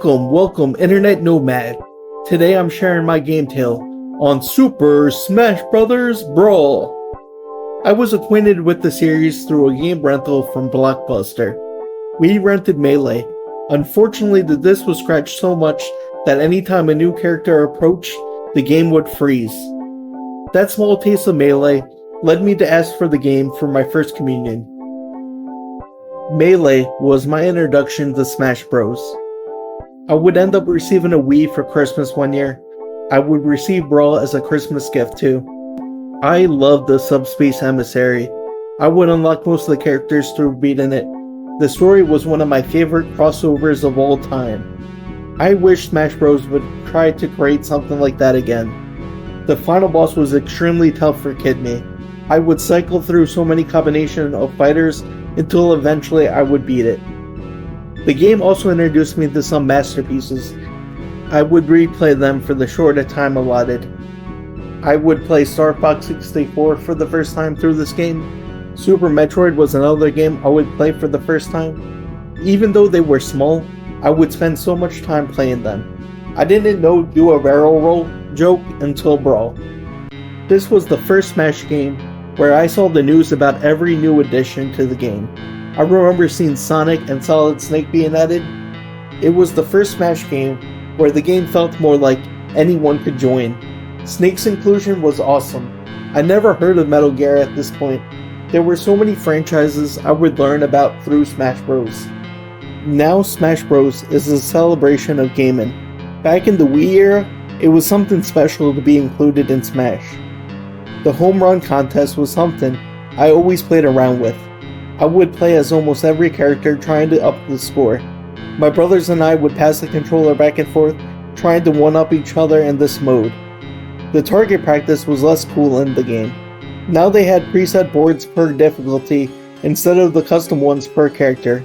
Welcome, Internet Nomad. Today I'm sharing my game tale on Super Smash Bros. Brawl. I was acquainted with the series through a game rental from Blockbuster. We rented Melee. Unfortunately, the disc was scratched so much that anytime a new character approached, the game would freeze. That small taste of Melee led me to ask for the game for my first communion. Melee was my introduction to Smash Bros. I would end up receiving a Wii for Christmas one year. I would receive Brawl as a Christmas gift too. I loved the Subspace Emissary. I would unlock most of the characters through beating it. The story was one of my favorite crossovers of all time. I wish Smash Bros. Would try to create something like that again. The final boss was extremely tough for Kid Me. I would cycle through so many combinations of fighters until eventually I would beat it. The game also introduced me to some masterpieces. I would replay them for the shorter time allotted. I would play Star Fox 64 for the first time through this game. Super Metroid was another game I would play for the first time. Even though they were small, I would spend so much time playing them. I didn't know do a barrel roll joke until Brawl. This was the first Smash game where I saw the news about every new addition to the game. I remember seeing Sonic and Solid Snake being added. It was the first Smash game where the game felt more like anyone could join. Snake's inclusion was awesome. I never heard of Metal Gear at this point. There were so many franchises I would learn about through Smash Bros. Now Smash Bros is a celebration of gaming. Back in the Wii era, it was something special to be included in Smash. The home run contest was something I always played around with. I would play as almost every character trying to up the score. My brothers and I would pass the controller back and forth, trying to one-up each other in this mode. The target practice was less cool in the game. Now they had preset boards per difficulty instead of the custom ones per character.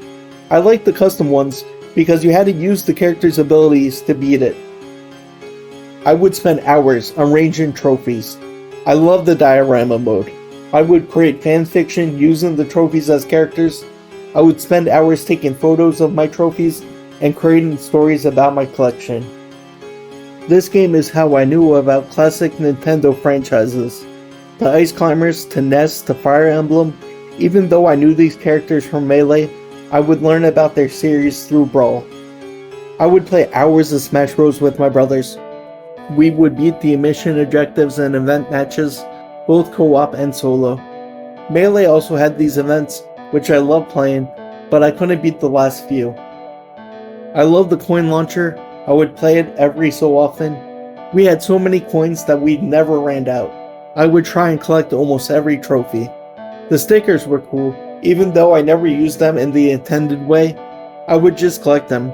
I liked the custom ones because you had to use the character's abilities to beat it. I would spend hours arranging trophies. I loved the diorama mode. I would create fanfiction using the trophies as characters. I would spend hours taking photos of my trophies and creating stories about my collection. This game is how I knew about classic Nintendo franchises. The Ice Climbers to NES to Fire Emblem. Even though I knew these characters from Melee, I would learn about their series through Brawl. I would play hours of Smash Bros with my brothers. We would beat the mission objectives and event matches, both co-op and solo. Melee also had these events, which I loved playing, but I couldn't beat the last few. I loved the coin launcher. I would play it every so often. We had so many coins that we never ran out. I would try and collect almost every trophy. The stickers were cool, even though I never used them in the intended way. I would just collect them.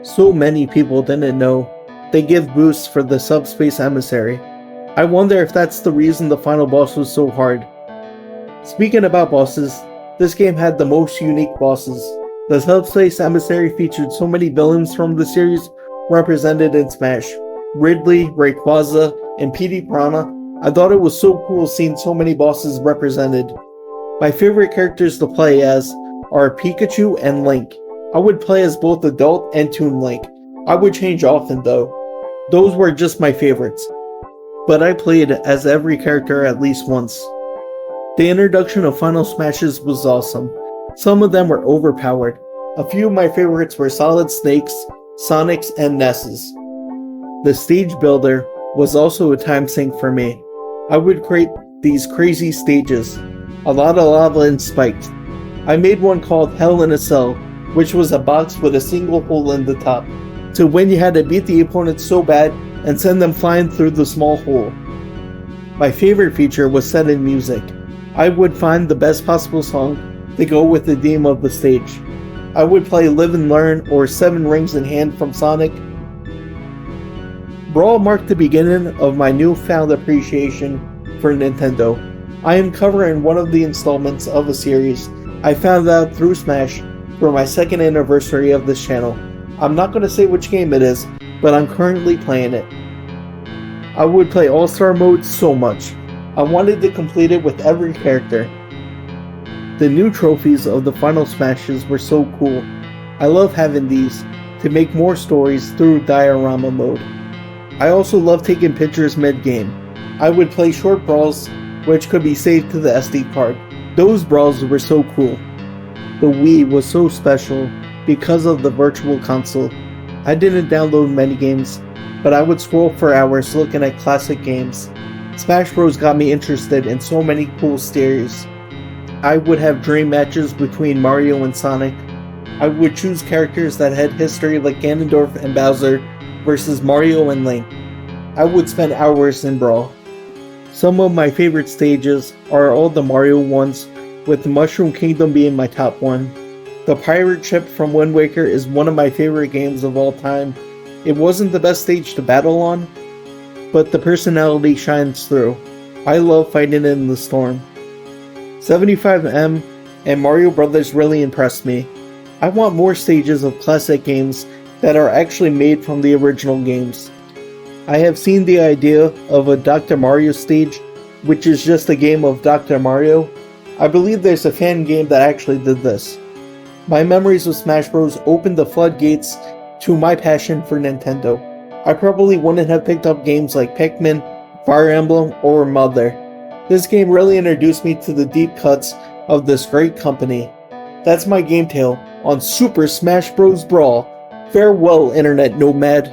So many people didn't know they give boosts for the Subspace Emissary. I wonder if that's the reason the final boss was so hard. Speaking about bosses, this game had the most unique bosses. The Subspace Emissary featured so many villains from the series represented in Smash. Ridley, Rayquaza, and Petey Piranha. I thought it was so cool seeing so many bosses represented. My favorite characters to play as are Pikachu and Link. I would play as both adult and Toon Link. I would change often though. Those were just my favorites. But I played as every character at least once. The introduction of Final Smashes was awesome. Some of them were overpowered. A few of my favorites were Solid Snakes, Sonics, and Nesses. The stage builder was also a time sink for me. I would create these crazy stages, a lot of lava and spikes. I made one called Hell in a Cell, which was a box with a single hole in the top. To win, you had to beat the opponent so bad and send them flying through the small hole. My favorite feature was set in music. I would find the best possible song to go with the theme of the stage. I would play Live and Learn or 7 Rings in Hand from Sonic. Brawl marked the beginning of my newfound appreciation for Nintendo. I am covering one of the installments of a series I found out through Smash for my second anniversary of this channel. I'm not going to say which game it is, but I'm currently playing it. I would play All-Star Mode so much. I wanted to complete it with every character. The new trophies of the final Smashes were so cool. I love having these to make more stories through diorama mode. I also love taking pictures mid-game. I would play short brawls which could be saved to the SD card. Those brawls were so cool. The Wii was so special because of the virtual console. I didn't download many games, but I would scroll for hours looking at classic games. Smash Bros got me interested in so many cool series. I would have dream matches between Mario and Sonic. I would choose characters that had history like Ganondorf and Bowser versus Mario and Link. I would spend hours in Brawl. Some of my favorite stages are all the Mario ones, with the Mushroom Kingdom being my top one. The pirate ship from Wind Waker is one of my favorite games of all time. It wasn't the best stage to battle on, but the personality shines through. I love fighting in the storm. 75M and Mario Brothers really impressed me. I want more stages of classic games that are actually made from the original games. I have seen the idea of a Dr. Mario stage, which is just a game of Dr. Mario. I believe there's a fan game that actually did this. My memories of Smash Bros. Opened the floodgates to my passion for Nintendo. I probably wouldn't have picked up games like Pikmin, Fire Emblem, or Mother. This game really introduced me to the deep cuts of this great company. That's my game tale on Super Smash Bros. Brawl. Farewell, Internet Nomad.